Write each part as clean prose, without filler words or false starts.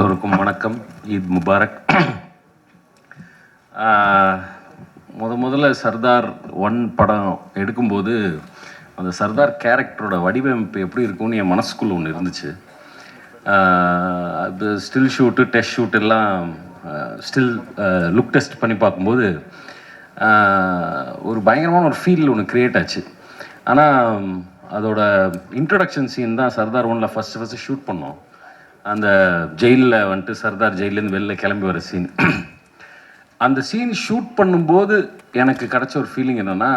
எல்லோருக்கும் வணக்கம். ஈத் முபாரக். முதல்ல சர்தார் 1 படம் எடுக்கும்போது அந்த சர்தார் கேரக்டரோட வடிவமைப்பு எப்படி இருக்கும்னு என் மனசுக்குள்ளே ஒன்று இருந்துச்சு. அது ஸ்டில் ஷூட்டு, டெஸ்ட் ஷூட் எல்லாம் ஸ்டில் லுக் டெஸ்ட் பண்ணி பார்க்கும்போது ஒரு பயங்கரமான ஒரு ஃபீல் ஒன்று க்ரியேட் ஆச்சு. ஆனால் அதோட இன்ட்ரடக்ஷன் சீன் தான் சர்தார் 1ல் ஃபஸ்ட்டு ஷூட் பண்ணோம். அந்த ஜெயிலில் வந்துட்டு சர்தார் ஜெயிலேருந்து வெளில கிளம்பி வர சீன். அந்த சீன் ஷூட் பண்ணும்போது எனக்கு கிடச்ச ஒரு ஃபீலிங் என்னென்னா,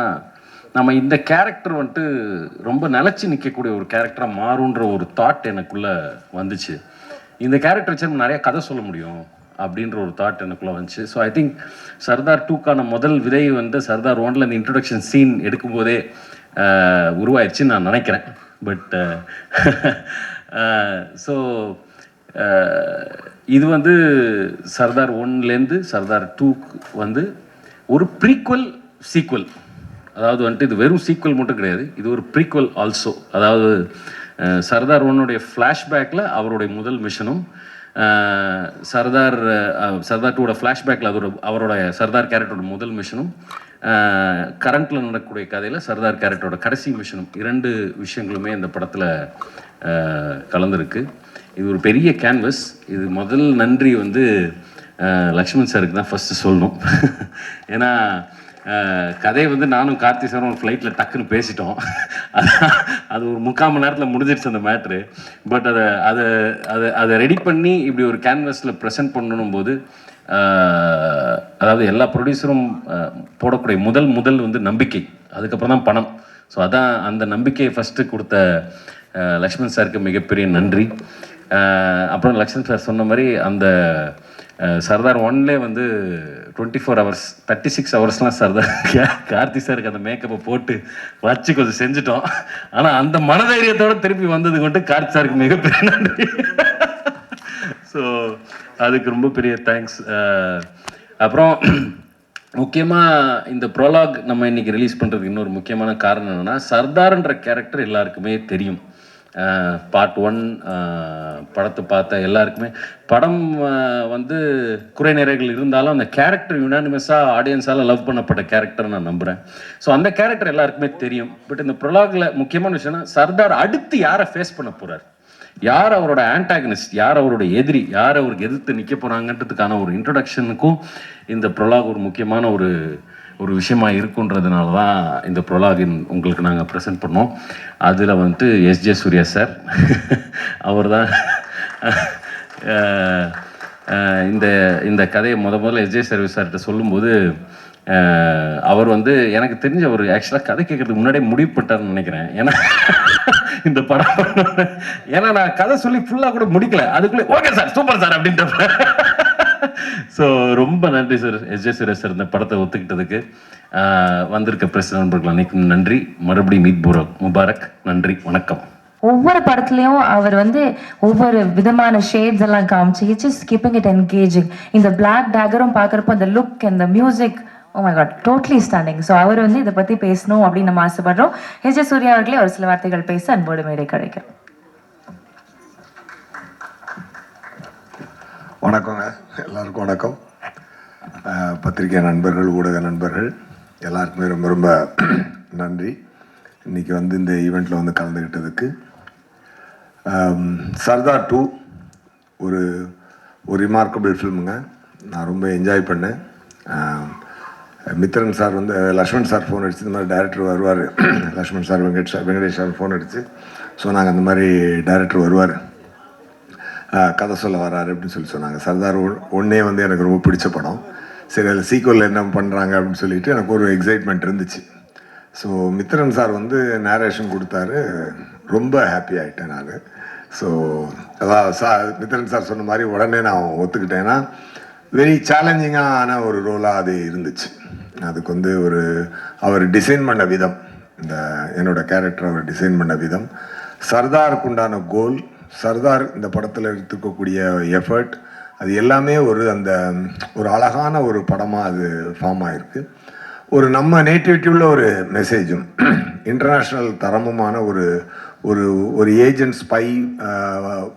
நம்ம இந்த கேரக்டர் வந்துட்டு ரொம்ப நிலச்சி நிற்கக்கூடிய ஒரு கேரக்டராக மாறுன்ற ஒரு தாட் எனக்குள்ளே வந்துச்சு. இந்த கேரக்டர் வச்சு நம்ம நிறையா கதை சொல்ல முடியும் அப்படின்ற ஒரு தாட் எனக்குள்ளே வந்துச்சு. ஸோ ஐ திங்க் சர்தார் 2க்கான முதல் விதை வந்து சர்தார் 1ல் இந்த இன்ட்ரடக்ஷன் சீன் எடுக்கும்போதே உருவாயிடுச்சுன்னு நான் நினைக்கிறேன். பட் ஸோ இது வந்து சர்தார் 1லேருந்து சர்தார் 2க்கு வந்து ஒரு ப்ரீக்வல் சீக்வல். அதாவது வந்துட்டு இது வெறும் சீக்வல் மட்டும் கிடையாது, இது ஒரு ப்ரீக்வல் ஆல்சோ. அதாவது சர்தார் 1உடைய ஃப்ளாஷ்பேக்கில் அவருடைய முதல் மிஷனும், சர்தார் 2ஓட ஃப்ளாஷ்பேக்கில் அவரோட சர்தார் கேரக்டரோட முதல் மிஷனும், கரண்ட்டில் நடக்கக்கூடிய கதையில் சர்தார் கேரக்டரோட கடைசி மிஷனும், 2 விஷயங்களுமே இந்த படத்தில் கலந்துருக்கு. இது ஒரு பெரிய கேன்வஸ். இது முதல் நன்றி வந்து லக்ஷ்மண் சாருக்கு தான் ஃபஸ்ட்டு சொல்லணும். ஏன்னா கதையை வந்து நானும் கார்த்தி சாரும் ஒரு ஃப்ளைட்டில் டக்குன்னு பேசிட்டோம். அது ஒரு 3/4 மணி நேரத்தில் முடிஞ்சிடுச்சு அந்த மேட்ரு. பட் அதை ரெடி பண்ணி இப்படி ஒரு கேன்வஸில் ப்ரெசென்ட் பண்ணணும் போது, அதாவது எல்லா ப்ரொடியூசரும் போடக்கூடிய முதல் வந்து நம்பிக்கை, அதுக்கப்புறம் தான் பணம். ஸோ அதான் அந்த நம்பிக்கையை ஃபஸ்ட்டு கொடுத்த லக்ஷ்மண் சாருக்கு மிகப்பெரிய நன்றி. அப்புறம் லக்ஷ்மண் சார் சொன்ன மாதிரி அந்த சர்தார் 1லே வந்து 24 hours 36 ஹவர்ஸ்லாம் சர்தார் கார்த்தி சாருக்கு அந்த மேக்கப்பை போட்டு வச்சு கொஞ்சம் செஞ்சுட்டோம். ஆனால் அந்த மனதைரியத்தோடு திருப்பி வந்ததுக்கு மட்டும் கார்த்தி சாருக்கு மிகப்பெரிய நன்றி. ஸோ அதுக்கு ரொம்ப பெரிய தேங்க்ஸ். அப்புறம் முக்கியமாக இந்த ப்ரோலாக் நம்ம இன்றைக்கி ரிலீஸ் பண்ணுறதுக்கு இன்னொரு முக்கியமான காரணம் என்னென்னா, சர்தார்ன்ற கேரக்டர் எல்லாருக்குமே தெரியும். பார்ட் 1 படத்தை பார்த்த எல்லாருக்குமே படம் வந்து குறை நிறைகள் இருந்தாலும் அந்த கேரக்டர் யுனானிமஸாக ஆடியன்ஸால் லவ் பண்ணப்பட்ட கேரக்டர் நான் நம்புகிறேன். ஸோ அந்த கேரக்டர் எல்லாருக்குமே தெரியும். பட் இந்த ப்ரொலாகில் முக்கியமான விஷயம்னா, சர்தார் அடுத்து யாரை ஃபேஸ் பண்ண போகிறார், யார் அவரோட ஆன்டாகனிஸ்ட், யார் அவரோட எதிரி, யார் அவருக்கு எதிர்த்து நிற்க போகிறாங்கன்றதுக்கான ஒரு இன்ட்ரடக்ஷனுக்கும் இந்த ப்ரொலாக் ஒரு முக்கியமான ஒரு விஷயமா இருக்குன்றதுனால தான் இந்த ப்ரொலாகின் உங்களுக்கு நாங்கள் ப்ரெசென்ட் பண்ணோம். அதில் வந்துட்டு எஸ்ஜே சூர்யா சார் அவர் தான் இந்த கதையை முதல்ல எஸ்ஜே சர்வீஸ் சார்கிட்ட சொல்லும்போது, அவர் வந்து எனக்கு தெரிஞ்ச ஒரு ஆக்சுவலாக கதை கேட்கறதுக்கு முன்னாடியே முடிவு பண்ணிட்டார்னு நினைக்கிறேன். ஏன்னா இந்த படம் ஏன்னா நான் கதை சொல்லி ஃபுல்லாக கூட முடிக்கல, அதுக்குள்ளே ஓகே சார் சூப்பர் சார் அப்படின்ற. ஸோ ரொம்ப நன்றி சார் எஸ்ஜே சூர்யா சார் இந்த படத்தை ஒத்துக்கிட்டதுக்கு. வந்திருக்க பிரஸ் நண்பர்கள் அனைக்கும் நன்றி. மறுபடியும் ஈத் முபாரக். நன்றி, வணக்கம். ஒவ்வொரு படத்துலையும் அவர் வந்து ஒவ்வொரு விதமான ஷேட்ஸ் எல்லாம் காமிச்சு ஜஸ்ட் கீப்பிங் இட் என்கேஜிங். இந்த பிளாக் டேகரும் பார்க்குறப்போ அந்த look and music, oh my god, totally standing. So அவர் வந்து இதை பற்றி பேசணும் அப்படின்னு நம்ம ஆசைப்படுறோம். எஸ்ஜே சூர்யா அவர்களே ஒரு சில வார்த்தைகள் பேச அன்போடு மேடை கிடைக்கும். வணக்கங்க, எல்லாருக்கும் வணக்கம். பத்திரிகை நண்பர்கள், ஊடக நண்பர்கள் எல்லாருக்குமே ரொம்ப ரொம்ப நன்றி இன்றைக்கி வந்து இந்த ஈவெண்ட்டில் வந்து கலந்துக்கிட்டதுக்கு. சர்தார் 2 ஒரு ரிமார்க்கபிள் ஃபில்முங்க. நான் ரொம்ப என்ஜாய் பண்ணேன். மித்ரன் சார் வந்து லக்ஷ்மண் சார் ஃபோன் அடிச்சு இந்த மாதிரி டைரக்டர் வருவார், Lakshman sir Venkatesh sir phone அடிச்சு சொன்னாங்க அந்த மாதிரி டைரக்டர் வருவார், கதை சொல்ல வராரு அப்படின்னு சொன்னாங்க. சர்தார் 1 வந்து எனக்கு ரொம்ப பிடிச்ச படம். சரி, அதில் சீக்வல் என்ன பண்ணுறாங்க அப்படின்னு சொல்லிட்டு எனக்கு ஒரு எக்ஸைட்மெண்ட் இருந்துச்சு. ஸோ மித்ரன் சார் வந்து நேரேஷன் கொடுத்தாரு, ரொம்ப ஹாப்பி ஆகிட்டேன் நான். ஸோ அதான் மித்ரன் சார் சொன்ன மாதிரி உடனே நான் ஒத்துக்கிட்டேன்னா, வெரி சேலஞ்சிங்கான ஒரு ரோலாக அது இருந்துச்சு. அதுக்கு வந்து அவர் டிசைன் பண்ண விதம், இந்த என்னோடய கேரக்டர் அவர் டிசைன் பண்ண விதம், சர்தாருக்கு உண்டான கோல், சர்தார் இந்த படத்தில் எடுத்துக்கக்கூடிய எஃபர்ட், அது எல்லாமே ஒரு அழகான ஒரு படமாக அது ஃபார்ம் ஆகிருக்கு. நம்ம நேட்டிவிட்டி உள்ள ஒரு மெசேஜும் இன்டர்நேஷ்னல் தரமுமான ஒரு ஏஜென்ட் ஸ்பை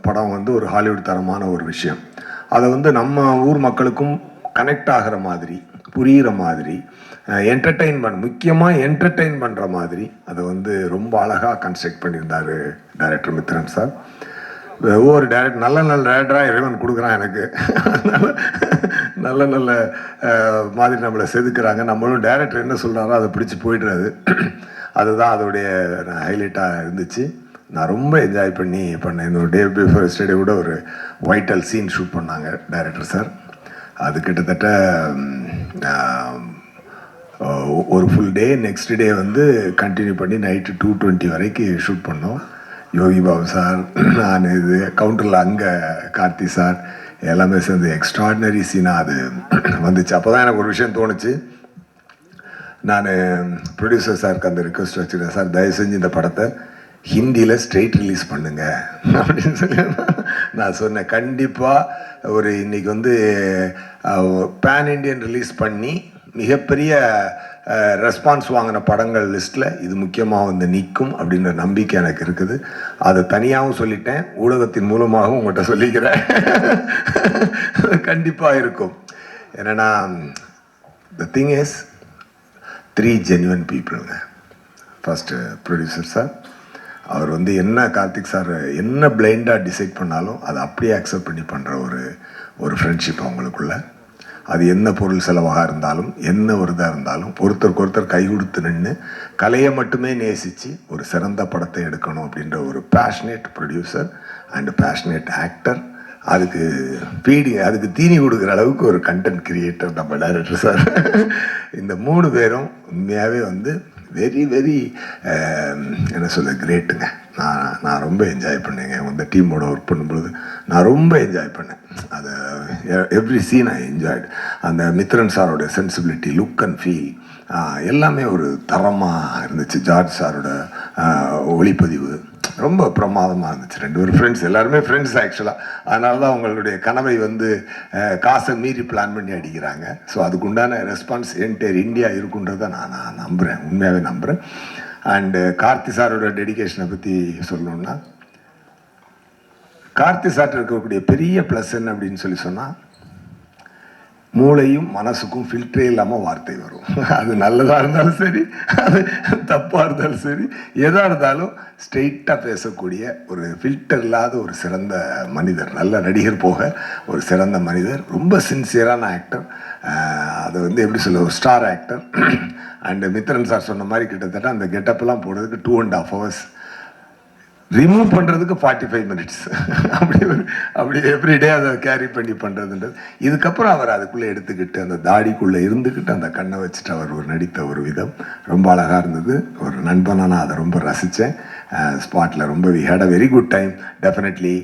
படம் வந்து ஒரு ஹாலிவுட் தரமான ஒரு விஷயம். அதை வந்து நம்ம ஊர் மக்களுக்கும் கனெக்ட் ஆகிற மாதிரி, புரிகிற மாதிரி, என்டர்டெயின்மெண்ட், முக்கியமாக என்டர்டெயின் பண்ணுற மாதிரி அதை வந்து ரொம்ப அழகாக கன்ஸ்ட்ரக்ட் பண்ணியிருந்தார் டைரக்டர் மித்ரன் சார். ஒவ்வொரு டேரக்டர் நல்ல நல்ல டேரக்டராக இறைவன் கொடுக்குறான் எனக்கு. நல்ல நல்ல மாதிரி நம்மளை செதுக்குறாங்க. நம்மளும் டேரக்டர் என்ன சொல்கிறாரோ அதை பிடிச்சி போய்டுறது. அதுதான் அதோடைய ஹைலைட்டாக இருந்துச்சு. நான் ரொம்ப என்ஜாய் பண்ணி பண்ணேன். இந்த டே பிஃபோர் எஸ்டர்டே கூட ஒரு வைட்டல் சீன் ஷூட் பண்ணாங்க டைரக்டர் சார். அது கிட்டத்தட்ட ஒரு ஃபுல் டே, நெக்ஸ்ட் டே வந்து கண்டினியூ பண்ணி நைட்டு 2:20 வரைக்கும் ஷூட் பண்ணோம். யோகி பாபு சார், நான், இது கவுண்டரில் அங்கே கார்த்தி சார் எல்லாமே சேர்ந்து எக்ஸ்ட்ராடினரி சீனாக அது வந்துச்சு. அப்போ தான் எனக்கு ஒரு விஷயம் தோணுச்சு. நான் ப்ரொடியூசர் சாருக்கு அந்த ரிக்வெஸ்ட் வச்சுருக்கேன், சார் தயவு செஞ்சு இந்த படத்தை ஹிந்தியில் ஸ்ட்ரெயிட் ரிலீஸ் பண்ணுங்க அப்படின்னு சொல்லி நான் சொன்னேன். கண்டிப்பாக ஒரு இன்றைக்கி வந்து பேன் இண்டியன் ரிலீஸ் பண்ணி மிகப்பெரிய ரெஸ்பான்ஸ் வாங்கின படங்கள் லிஸ்ட்டில் இது முக்கியமாக வந்து நிற்கும் அப்படின்ற நம்பிக்கை எனக்கு இருக்குது. அதை தனியாகவும் சொல்லிட்டேன், ஊடகத்தின் மூலமாகவும் உங்கள்கிட்ட சொல்லிக்கிறேன். கண்டிப்பாக இருக்கும். என்னென்னா த திங் இஸ் 3 ஜென்யூன் பீப்புளுங்க. ஃபஸ்ட்டு ப்ரொடியூசர் சார், அவர் வந்து என்ன கார்த்திக் சார் என்ன பிளைண்டாக டிசைட் பண்ணாலும் அதை அப்படியே அக்செப்ட் பண்ணி பண்ணுற ஒரு ஃப்ரெண்ட்ஷிப் அவங்களுக்குள்ள. அது என்ன பொருள் செலவாக இருந்தாலும், என்ன ஒரு இதாக இருந்தாலும், ஒருத்தருக்கு ஒருத்தர் கை கொடுத்து நின்று கலையை மட்டுமே நேசித்து ஒரு சிறந்த படத்தை எடுக்கணும் அப்படின்ற ஒரு passionate producer and passionate actor. அதுக்கு தீனி கொடுக்குற அளவுக்கு ஒரு கண்டென்ட் கிரியேட்டர் நம்ம டைரக்டர் சார். இந்த 3 பேரும் உண்மையாகவே வந்து வெரி வெரி என்ன சொல்ல கிரேட்டுங்க. நான் ரொம்ப என்ஜாய் பண்ணேங்க. இந்த டீமோட ஒர்க் பண்ணும்பொழுது நான் ரொம்ப என்ஜாய் பண்ணேன். அதை எவ்ரி சீன் ஐ என்ஜாய்டு. அந்த மித்ரன் சாரோட சென்சிபிலிட்டி, லுக் அண்ட் ஃபீல் எல்லாமே ஒரு தரமாக இருந்துச்சு. ஜார்ஜ் சாரோட ஒளிப்பதிவு ரொம்ப பிரமாதமாக இருந்துச்சு. 2 பேரும் ஃப்ரெண்ட்ஸ், எல்லாருமே ஃப்ரெண்ட்ஸ் ஆக்சுவலாக. அதனால தான் அவங்களுடைய கனவை வந்து காசை மீறி பிளான் பண்ணி அடிக்கிறாங்க. ஸோ அதுக்குண்டான ரெஸ்பான்ஸ் என்டையர் இந்தியா இருக்குன்றதை நான் நம்புகிறேன், உண்மையாகவே நம்புகிறேன். அண்டு கார்த்தி சாரோட டெடிகேஷனை பற்றி சொல்லணுன்னா, கார்த்தி சார்ட்ட இருக்கக்கூடிய பெரிய ப்ளஸ் என்ன அப்படின்னு சொல்லி சொன்னால், மூளையும் மனசுக்கும் ஃபில்டரே இல்லாமல் வார்த்தை வரும். அது நல்லதாக இருந்தாலும் சரி, அது தப்பாக இருந்தாலும் சரி, எதாக இருந்தாலும் ஸ்ட்ரெயிட்டாக பேசக்கூடிய ஒரு ஃபில்டர் இல்லாத ஒரு சிறந்த மனிதர். நல்ல நடிகர் போக ஒரு சிறந்த மனிதர். ரொம்ப சின்சியரான ஆக்டர். அதை வந்து எப்படி சொல்ல, ஒரு star actor. And Mithran sir சொன்ன மாதிரி கிட்டத்தட்ட அந்த கெட்டப்லாம் போடுறதுக்கு 2.5 hours, ரிமூவ் பண்ணுறதுக்கு 45 minutes. அப்படி எவ்ரிடே அதை கேரி பண்ணி பண்ணுறதுன்றது. இதுக்கப்புறம் அவர் அதுக்குள்ளே எடுத்துக்கிட்டு அந்த தாடிக்குள்ளே இருந்துக்கிட்டு அந்த கண்ணை வச்சுட்டு அவர் நடித்த ஒரு விதம் ரொம்ப அழகாக இருந்தது. ஒரு நண்பனாக நான் அதை ரொம்ப ரசித்தேன். ஸ்பாட்டில் ரொம்ப we had a very good time. Definitely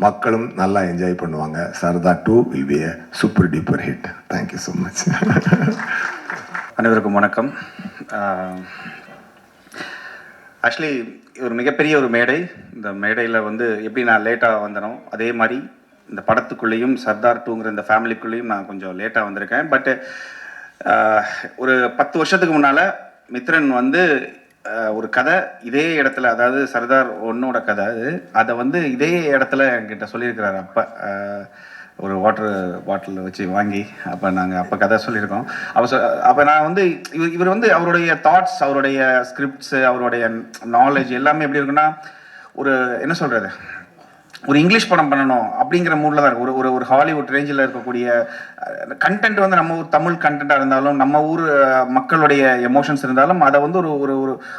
மக்களும் நல்லா என்ஜாய் பண்ணுவாங்க. Sardar 2 will be a super duper hit. Thank you so much. அனைவருக்கும் வணக்கம். ஆக்சுவலி ஒரு மிகப்பெரிய ஒரு மேடை. இந்த மேடையில் வந்து எப்படி நான் லேட்டாக வந்தனோ அதே மாதிரி இந்த படத்துக்குள்ளேயும் சர்தார் 2ங்கிற இந்த ஃபேமிலிக்குள்ளேயும் நான் கொஞ்சம் லேட்டாக வந்திருக்கேன். பட்டு ஒரு 10 வருஷத்துக்கு முன்னால் மித்ரன் வந்து ஒரு கதை இதே இடத்துல, அதாவது சர்தார் 1ஓட கதை அதை வந்து இதே இடத்துல என்கிட்ட சொல்லியிருக்கிறாரு. அப்போ ஒரு வாட்டர் பாட்டில் வச்சு வாங்கி அப்போ கதை சொல்லியிருக்கோம். அப்போ நான் வந்து இவர் வந்து அவருடைய தாட்ஸ், அவருடைய ஸ்கிரிப்ட்ஸு, அவருடைய நாலேஜ் எல்லாமே எப்படி இருக்குன்னா, ஒரு என்ன சொல்கிறது, ஒரு இங்கிலீஷ் படம் பண்ணணும் அப்படிங்கிற மூடில் தான் இருக்கும். ஒரு ஹாலிவுட் ரேஞ்சில் இருக்கக்கூடிய கண்டென்ட் வந்து நம்ம ஊர் தமிழ் கண்டென்ட்டாக இருந்தாலும், நம்ம ஊர் மக்களுடைய எமோஷன்ஸ் இருந்தாலும், அதை வந்து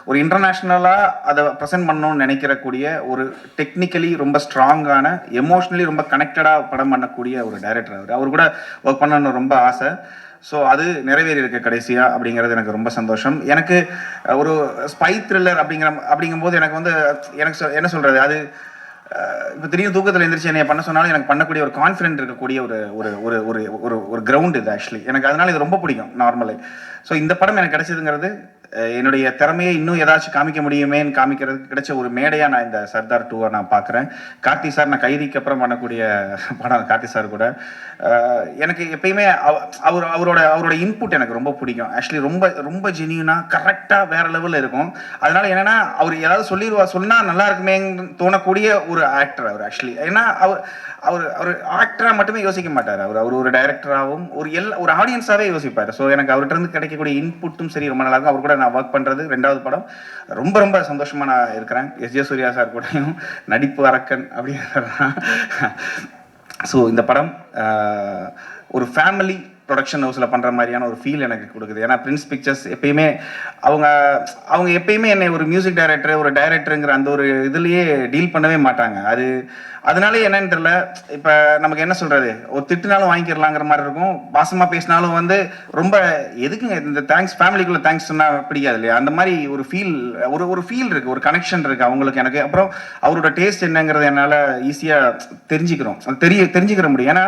ஒரு இன்டர்நேஷ்னலாக அதை ப்ரெசென்ட் பண்ணணும்னு நினைக்கிறக்கூடிய ஒரு டெக்னிக்கலி ரொம்ப ஸ்ட்ராங்கான, எமோஷ்னலி ரொம்ப கனெக்டடாக படம் பண்ணக்கூடிய ஒரு டைரக்டர். அவர் கூட ஒர்க் பண்ணணும்னு ரொம்ப ஆசை. ஸோ அது நிறைவேறி இருக்கு கடைசியாக, அப்படிங்கிறது எனக்கு ரொம்ப சந்தோஷம். எனக்கு ஒரு ஸ்பை த்ரில்லர் அப்படிங்கும்போது எனக்கு வந்து என்ன சொல்கிறது, அது இப்போ திடீர்னு தூக்கத்தில் எழுந்திரிச்சு என்னை பண்ண சொன்னாலும் எனக்கு பண்ணக்கூடிய ஒரு கான்ஃபிடென்ட் இருக்கக்கூடிய ஒரு ஒரு ஒரு ஒரு ஒரு ஒரு கிரவுண்ட் இது. ஆக்சுவலி எனக்கு அதனால இது ரொம்ப பிடிக்கும் நார்மலி. ஸோ இந்த படம் எனக்கு கிடைச்சதுங்கிறது என்னுடைய திறமையை இன்னும் ஏதாச்சும் காமிக்க முடியுமேன்னு காமிக்கிறதுக்கு கிடைச்ச ஒரு மேடையாக நான் இந்த சர்தார் 2 நான் பார்க்குறேன். கார்த்தி சார் நான் கைதிக்கு அப்புறம் பண்ணக்கூடிய படம் கார்த்தி சார் கூட. எனக்கு எப்பயுமே அவரோட இன்புட் எனக்கு ரொம்ப பிடிக்கும். ஆக்சுவலி ரொம்ப ரொம்ப ஜெனியூனாக கரெக்டாக வேற லெவலில் இருக்கும். அதனால என்னன்னா அவர் ஏதாவது சொன்னால் நல்லா இருக்குமேன்னு தோணக்கூடிய ஒரு ஆக்டர் அவர் ஆக்சுவலி. ஏன்னா அவர் ஆக்டராக மட்டுமே யோசிக்க மாட்டார். அவர் ஒரு டைரக்டராகவும் ஒரு ஆடியன்ஸாகவே யோசிப்பார். ஸோ எனக்கு அவர்கிட்ட இருந்து கிடைக்கக்கூடிய இன்புட்டும் சரி ரொம்ப நல்லா இருக்கும். அவர் கூட நான் ஒர்க் பண்ணுறது 2வது படம் ரொம்ப ரொம்ப சந்தோஷமாக நான் இருக்கிறேன். எஸ்.ஜே. சூர்யா சார் கூடயும் நடிப்பு அரக்கன் அப்படிங்கிறதான். ஸோ இந்த படம் ஒரு ஃபேமிலி ப்ரொடக்ஷன் ஹவுஸில் பண்ணுற மாதிரியான ஒரு ஃபீல் எனக்கு கொடுக்குது. ஏன்னா பிரின்ஸ் பிக்சர்ஸ் எப்பயுமே அவங்க எப்பயுமே என்னை ஒரு மியூசிக் டைரக்டர் ஒரு டைரக்டருங்கிற அந்த ஒரு இதுலேயே டீல் பண்ணவே மாட்டாங்க. அதனாலே என்னன்னு தெரியல. இப்போ நமக்கு என்ன சொல்கிறது, ஒரு திட்டுனாலும் வாங்கிக்கிறலாங்கிற மாதிரி இருக்கும். பாசமாக பேசினாலும் வந்து ரொம்ப எதுக்குங்க இந்த தேங்க்ஸ் ஃபேமிலிக்குள்ளே தேங்க்ஸ் சொன்னால் பிடிக்காது இல்லையா? அந்த மாதிரி ஒரு ஃபீல் இருக்குது, ஒரு கனெக்ஷன் இருக்குது அவங்களுக்கு எனக்கு. அப்புறம் அவரோட டேஸ்ட் என்னங்கிறது என்னால் ஈஸியாக தெரிஞ்சுக்கிற முடியும். ஏன்னா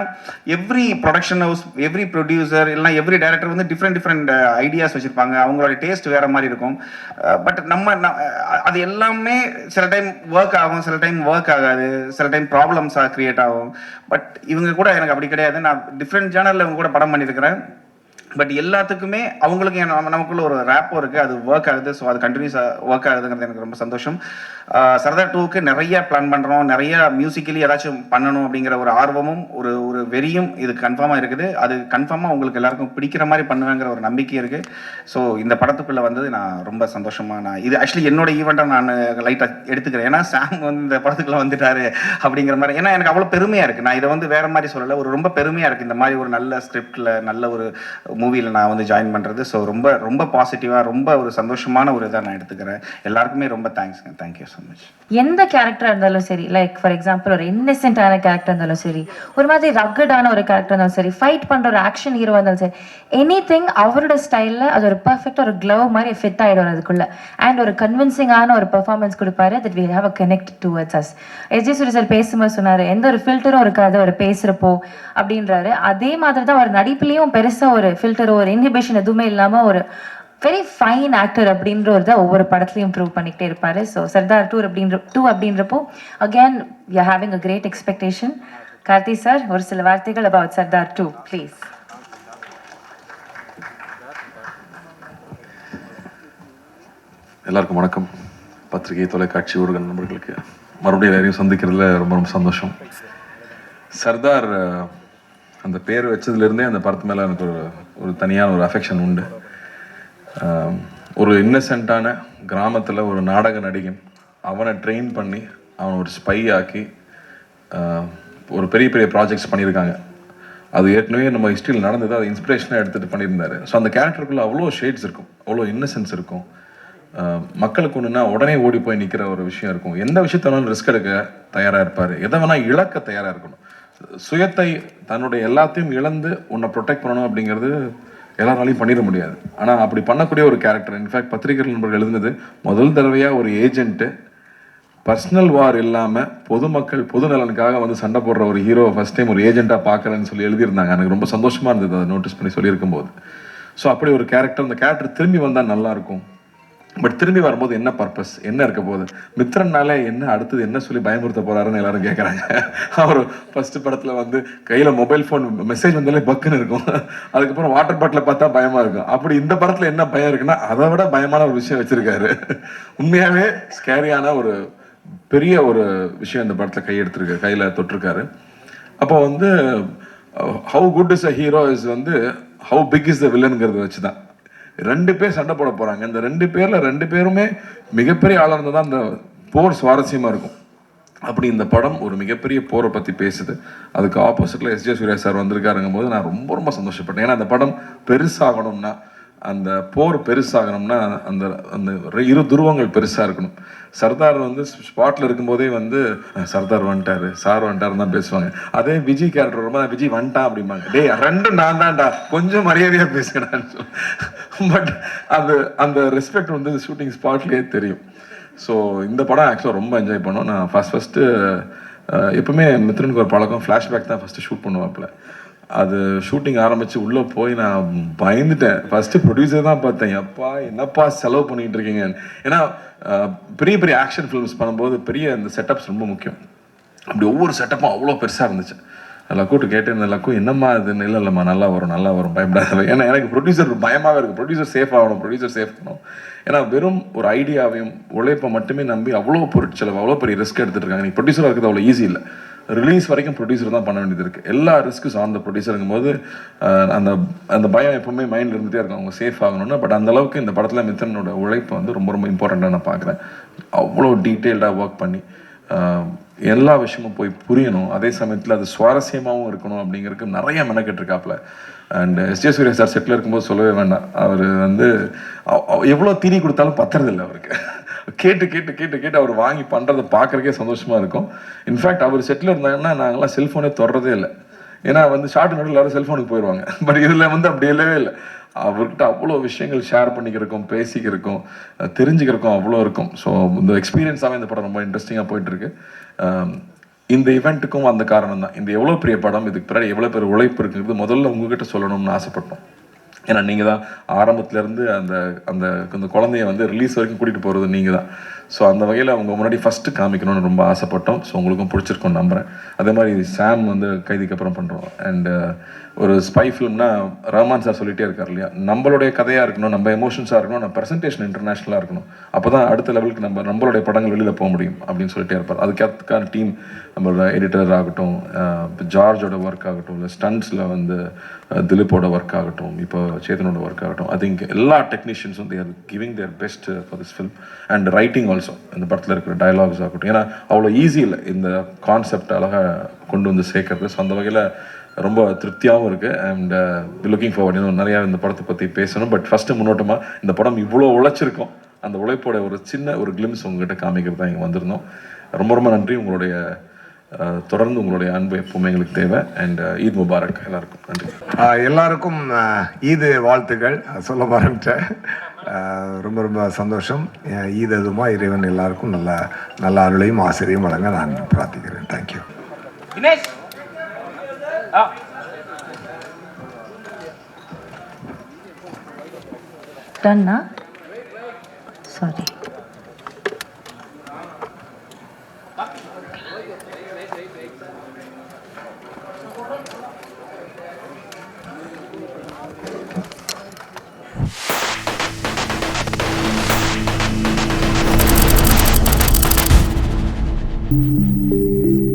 every production house, every producer இல்லைனா எவ்ரி டைரக்டர் வந்து டிஃப்ரெண்ட் ஐடியாஸ் வச்சுருப்பாங்க. அவங்களோட டேஸ்ட் வேறு மாதிரி இருக்கும். பட் அது எல்லாமே சில டைம் ஒர்க் ஆகும், சில டைம் ஒர்க் ஆகாது, சில டைம் ப்ராப்ளம்ஸாக கிரியேட் ஆகும். பட் இவங்க கூட எனக்கு அப்படி கிடையாது. நான் டிஃப்ரெண்ட் ஜேனரில் இவங்க கூட படம் பண்ணியிருக்கிறேன். பட் எல்லாத்துக்குமே அவங்களுக்கு நமக்குள்ள ஒரு ரேப்போ இருக்குது, அது ஒர்க் ஆகுது. ஸோ அது கண்டினியூஸாக ஒர்க் ஆகுதுங்கிறது எனக்கு ரொம்ப சந்தோஷம். சர்தார் 2க்கு நிறைய பிளான் பண்ணுறோம், நிறைய மியூசிக்கலி ஏதாச்சும் பண்ணணும் அப்படிங்கிற ஒரு ஆர்வமும் ஒரு வெறியும் இது கன்ஃபார்மாக இருக்குது. அது கன்ஃபார்மாக உங்களுக்கு எல்லாருக்கும் பிடிக்கிற மாதிரி பண்ணுவேங்கிற ஒரு நம்பிக்கை இருக்குது. ஸோ இந்த படத்துக்குள்ளே வந்தது நான் ரொம்ப சந்தோஷமாக இது ஆக்சுவலி என்னோட ஈவெண்ட்டை நான் லைட்டாக எடுத்துக்கிறேன். ஏன்னா சாம் வந்து இந்த படத்துக்குள்ளே வந்துட்டாரு அப்படிங்கிற மாதிரி. ஏன்னா எனக்கு அவ்வளோ பெருமையாக இருக்குது. நான் இதை வந்து வேறு மாதிரி சொல்லலை, ரொம்ப பெருமையாக இருக்குது இந்த மாதிரி ஒரு நல்ல ஸ்கிரிப்டில் நல்ல ஒரு மூவியில் நான் வந்து ஜாயின் பண்ணுறது. ஸோ ரொம்ப ரொம்ப பாசிட்டிவாக ரொம்ப ஒரு சந்தோஷமான ஒரு இதாக நான் எடுத்துக்கிறேன். எல்லாருக்குமே ரொம்ப தேங்க்ஸ்ங்க. Thank you so much. எந்த கேரக்டராக இருந்தாலும் சரி, லைக் ஃபார் எக்ஸாம்பிள் ஒரு இன்னசென்ட்டான கேரக்டர் இருந்தாலும் சரி, ஒரு மாதிரி ரக்கடான ஒரு கேரக்டர் இருந்தாலும் சரி, ஃபைட் பண்ணுற ஒரு ஆக்ஷன் ஹீரோ இருந்தாலும் சரி, எனிதிங் அவரோட ஸ்டைலில் அது ஒரு பர்ஃபெக்டாக ஒரு க்ளவ் மாதிரி ஃபிட் ஆகிடும் அதுக்குள்ளே. அண்ட் ஒரு கன்வின்சிங்கான ஒரு பெர்ஃபார்மன்ஸ் கொடுப்பாரு. That we have a connect towards us. SJ. Suryah sir பேசும்போது சொன்னார், எந்த ஒரு ஃபில்டரும் இருக்காது ஒரு பேசுகிறப்போ அப்படின்றாரு. அதே மாதிரி தான் ஒரு நடிப்புலேயும் பெருசாக ஒரு ஃபில்டரோ ஒரு இன்ஹிபிஷன் எதுவுமே இல்லாமல் ஒரு வெரி ஃபைன் ஆக்டர் அப்படின்ற ஒரு தான் ஒவ்வொரு படத்துலையும் ப்ரூவ் பண்ணிக்கிட்டே இருப்பார். ஸோ சர்தார் 2 அப்படின்றப்போ again we are having a great expectation. Karthi sir, ஒரு சில வார்த்தைகள் அபவுட் சர்தார் 2 ப்ளீஸ். எல்லாருக்கும் வணக்கம். பத்திரிகை, தொலைக்காட்சி ஊடக நண்பர்களுக்கு மறுபடியும் எல்லாரையும் சந்திக்கிறதுல ரொம்ப ரொம்ப சந்தோஷம். சர்தார் அந்த பேர் வச்சதுலேருந்தே அந்த படத்து மேலே எனக்கு ஒரு தனியான ஒரு அஃபெக்ஷன் உண்டு. ஒரு இன்னசென்ட்டான கிராமத்தில் ஒரு நாடக நடிகன், அவனை ட்ரெயின் பண்ணி அவனை ஒரு ஸ்பை ஆக்கி ஒரு பெரிய பெரிய ப்ராஜெக்ட்ஸ் பண்ணியிருக்காங்க. அது ஏற்கனவே நம்ம ஹிஸ்ட்ரியில் நடந்தது, அதை இன்ஸ்பிரேஷனாக எடுத்துகிட்டு பண்ணியிருந்தாரு. ஸோ அந்த கேரக்டருக்குள்ளே அவ்வளோ ஷேட்ஸ் இருக்கும், அவ்வளோ இன்னசென்ஸ் இருக்கும். மக்களுக்கு ஒன்றுனா உடனே ஓடி போய் நிற்கிற ஒரு விஷயம் இருக்கும். எந்த விஷயத்தாலும் ரிஸ்க் எடுக்க தயாராக இருப்பார், எதை வேணால் இழக்க தயாராக இருக்கணும். சுயத்தை தன்னுடைய எல்லாத்தையும் இழந்து உன்னை ப்ரொடெக்ட் பண்ணணும் அப்படிங்கிறது எல்லாராலையும் பண்ணிட முடியாது. ஆனால் அப்படி பண்ணக்கூடிய ஒரு கேரக்டர். இன்ஃபேக்ட் பத்திரிகை நண்பர்கள் எழுதுனது முதல் தடவையாக ஒரு ஏஜென்ட்டு பர்சனல் வார் இல்லாமல் பொதுமக்கள் பொது நலனுக்காக வந்து சண்டை போடுற ஒரு ஹீரோவை ஃபஸ்ட் டைம் ஒரு ஏஜென்ட்டாக பார்க்குறேன்னு சொல்லி எழுதியிருந்தாங்க. எனக்கு ரொம்ப சந்தோஷமாக இருந்தது அதை நோட்டீஸ் பண்ணி சொல்லியிருக்கும் போது. ஸோ அப்படி ஒரு கேரக்டர், அந்த கேரக்டர் திரும்பி வந்தால் நல்லாயிருக்கும். பட் திரும்பி வரும்போது என்ன பர்பஸ், என்ன இருக்க போகுது, மித்ரன்னாலே என்ன அடுத்தது என்ன சொல்லி பயமுறுத்த போறாருன்னு எல்லாரும் கேட்குறாங்க. அவர் ஃபர்ஸ்ட் படத்தில் வந்து கையில் மொபைல் ஃபோன் மெசேஜ் வந்தாலே பக்குன்னு இருக்கும், அதுக்கப்புறம் வாட்டர் பாட்டில் பார்த்தா பயமாக இருக்கும். அப்படி இந்த படத்தில் என்ன பயம் இருக்குன்னா அதை விட பயமான ஒரு விஷயம் வச்சுருக்காரு. உண்மையாகவே ஸ்கேரியான ஒரு பெரிய ஒரு விஷயம் இந்த படத்தில் கையில் தொட்டிருக்காரு. அப்போ வந்து how good is a hero is வந்து ஹவு பிக் இஸ் த வில்லனுங்கிறத வச்சு தான் 2 பேர் சண்டை போட போகிறாங்க. இந்த 2 பேரில் 2 பேருமே மிகப்பெரிய ஆளாக இருந்தால் தான் அந்த போர் சுவாரஸ்யமாக இருக்கும். அப்படி இந்த படம் ஒரு மிகப்பெரிய போரை பற்றி பேசுது. அதுக்கு ஆப்போசிட்டில் எஸ்.ஜே. சூர்யா சார் வந்திருக்காருங்கும் போது நான் ரொம்ப ரொம்ப சந்தோஷப்பட்டேன். ஏன்னா அந்த படம் பெருசாகணும்னா, அந்த போர் பெருசாகணும்னா அந்த அந்த இரு துருவங்கள் பெருசாக இருக்கணும். சர்தார் வந்து ஸ்பாட்டில் இருக்கும்போதே வந்து சர்தார் வந்துட்டாரு, சார் வந்துட்டாருன்னு தான் பேசுவாங்க. அதே விஜய் கேரக்டர் ரொம்ப விஜய் வந்துட்டான் அப்படிம்பாங்க. டேய் 2 நான் தான்டா, கொஞ்சம் மரியாதையாக பேசுகிறான்னு சொல்லி. பட் அந்த ரெஸ்பெக்ட் வந்து ஷூட்டிங் ஸ்பாட்லேயே தெரியும். ஸோ இந்த படம் ஆக்சுவலாக ரொம்ப என்ஜாய் பண்ணோம். நான் ஃபஸ்ட்டு எப்பவுமே மித்ரனுக்கு ஒரு பழக்கம், ஃப்ளாஷ்பேக் தான் ஃபஸ்ட்டு ஷூட் பண்ணுவாப்பில். அது ஷூட்டிங் ஆரம்பித்து உள்ளே போய் நான் பயந்துட்டேன். ஃபஸ்ட்டு ப்ரொடியூசர் தான் பார்த்தேன், எப்பா என்னப்பா செலவு பண்ணிகிட்டு இருக்கீங்க. ஏன்னா பெரிய பெரிய ஆக்ஷன் ஃபிலிம்ஸ் பண்ணும்போது பெரிய இந்த செட்டப்ஸ் ரொம்ப முக்கியம். அப்படி ஒவ்வொரு செட்டப்பும் அவ்வளோ பெருசாக இருந்துச்சு. லக்கூட்டு கேட்டேன், லக்கு என்னம்மா இதுன்னு. இல்லைம்மா நல்லா வரும் பயப்படாத. ஏன்னா எனக்கு ப்ரொடியூசர் பயமாகவே இருக்குது, ப்ரொடியூசர் சேஃப் ஆகணும். ஏன்னா வெறும் ஒரு ஐடியாவையும் உழைப்பை மட்டுமே நம்பி அவ்வளோ பொருட்செலவு அவ்வளோ பெரிய ரிஸ்க் எடுத்துகிட்டு இருக்காங்க. நீ ப்ரொடியூசராக இருக்கிறது அவ்வளோ ஈஸி இல்லை. ரிலீஸ் வரைக்கும் ப்ரொடியூசர் தான் பண்ண வேண்டியது இருக்குது. எல்லா ரிஸ்க்கும் சார்ந்த ப்ரொடியூசருங்கும் போது அந்த அந்த பயம் எப்பவுமே மைண்டில் இருந்துகிட்டே இருக்கும், அவங்க சேஃப் ஆகணும்னு. பட் அந்தளவுக்கு இந்த படத்தில் மித்தனோட உழைப்பு வந்து ரொம்ப ரொம்ப இம்பார்ட்டண்ட்டாக நான் பார்க்குறேன். அவ்வளோ டீட்டெயில்டாக ஒர்க் பண்ணி எல்லா விஷயமும் போய் புரியணும், அதே சமயத்தில் அது சுவாரஸ்யமாகவும் இருக்கணும் அப்படிங்கிறதுக்கு நிறைய மெனக்கெட்டுருக்காப்புல. அண்ட் எஸ்ஜே சூர்யா சார் செட்டில் இருக்கும்போது சொல்லவே வேண்டாம், அவர் வந்து எவ்வளோ தீனி கொடுத்தாலும் பத்துறதில்லை அவருக்கு. கேட்டு அவர் வாங்கி பண்ணுறதை பார்க்குறக்கே சந்தோஷமாக இருக்கும். இன்ஃபேக்ட் அவர் செட்டில் இருந்தாங்கன்னா நாங்களாம் செல்ஃபோனே தொடரதே இல்லை. ஏன்னா வந்து ஷார்ட் நோட்டில் எல்லாரும் செல்ஃபோனுக்கு போயிடுவாங்க. பட் இதில் வந்து அப்படி இல்லவே இல்லை. அவர்கிட்ட அவ்வளோ விஷயங்கள் ஷேர் பண்ணிக்கிறக்கும், பேசிக்கிறக்கும், தெரிஞ்சுக்கிறக்கும் அவ்வளோ இருக்கும். ஸோ இந்த எக்ஸ்பீரியன்ஸாகவே இந்த படம் ரொம்ப இன்ட்ரெஸ்டிங்காக போயிட்டுருக்கு. இந்த இவெண்ட்டுக்கும் அந்த காரணம் தான். இந்த எவ்வளோ பெரிய படம், இதுக்கு பின்னாடி எவ்வளோ பெரிய உழைப்பு இருக்குங்கிறது முதல்ல உங்ககிட்ட சொல்லணும்னு ஆசைப்பட்டோம். ஏன்னா நீங்கள் தான் ஆரம்பத்துலேருந்து அந்த அந்த அந்த குழந்தைய வந்து ரிலீஸ் வரைக்கும் கூட்டிகிட்டு போகிறது நீங்கள் தான். ஸோ அந்த வகையில் அவங்க முன்னாடி ஃபஸ்ட்டு காமிக்கணும்னு ரொம்ப ஆசைப்பட்டோம். ஸோ உங்களுக்கும் பிடிச்சிருக்கோன்னு நம்புகிறேன். அதே மாதிரி சாம் வந்து கைதிக்கு அப்புறம் பண்ணுறோம். அண்டு ஒரு ஸ்பை ஃபிலிம்னா ரஹ்மான் சார் சொல்லிகிட்டே இருக்கார் இல்லையா, நம்மளுடைய கதையாக இருக்கணும், நம்ம எமோஷன்ஸாக இருக்கணும், நம்ம ப்ரெசன்டேஷன் இன்டர்நேஷ்னலாக இருக்கணும். அப்போ தான் அடுத்த லெவலுக்கு நம்மளுடைய படங்கள் வெளியில் போக முடியும் அப்படின்னு சொல்லிட்டே இருப்பார். அதுக்கான டீம் நம்மளோட எடிட்டர் ஆகட்டும், ஜார்ஜோட ஒர்க் ஆகட்டும், இல்லை ஸ்டண்ட்ஸில் வந்து திலீப்போட ஒர்க் ஆகட்டும், இப்போ சேதனோட ஒர்க் ஆகட்டும், ஐ திங்க் எல்லா டெக்னீஷியன்ஸும் they're giving their best for this film. And writing also, இந்த படத்தில் இருக்கிற டயலாக்ஸ் ஆகட்டும், ஏன்னா அவ்வளோ ஈஸி இல்லை இந்த கான்செப்ட் அழகாக கொண்டு வந்து சேர்க்கறது. ஸோ அந்த வகையில் ரொம்ப திருப்தியாகவும் இருக்குது. அண்ட் லுக்கிங் ஃபார்வர்ட் இன்னும் நிறையா இந்த படத்தை பற்றி பேசணும். பட் ஃபஸ்ட்டு முன்னோட்டமாக இந்த படம் இவ்வளோ உழைச்சிருக்கோம், அந்த உழைப்போட ஒரு சின்ன ஒரு கிளிம்ஸ் உங்ககிட்ட காமிக்கிறது தான் இங்கே வந்திருந்தோம். ரொம்ப ரொம்ப நன்றி. உங்களுடைய தொடர்ந்து உங்களுடைய அன்பு எப்பவுமே எங்களுக்கு தேவை. அண்ட் ஈத் முபாரக் எல்லாருக்கும். நன்றி. எல்லாருக்கும் ஈது வாழ்த்துக்கள் சொல்ல மறந்துட்டேன். ரொம்ப ரொம்ப சந்தோஷம். ஈத் அதுமா இறைவன் எல்லாருக்கும் நல்ல அருளையும் ஆசிரியையும் வழங்க நான் பிரார்த்திக்கிறேன். Thank you. Done, sorry. Thank you.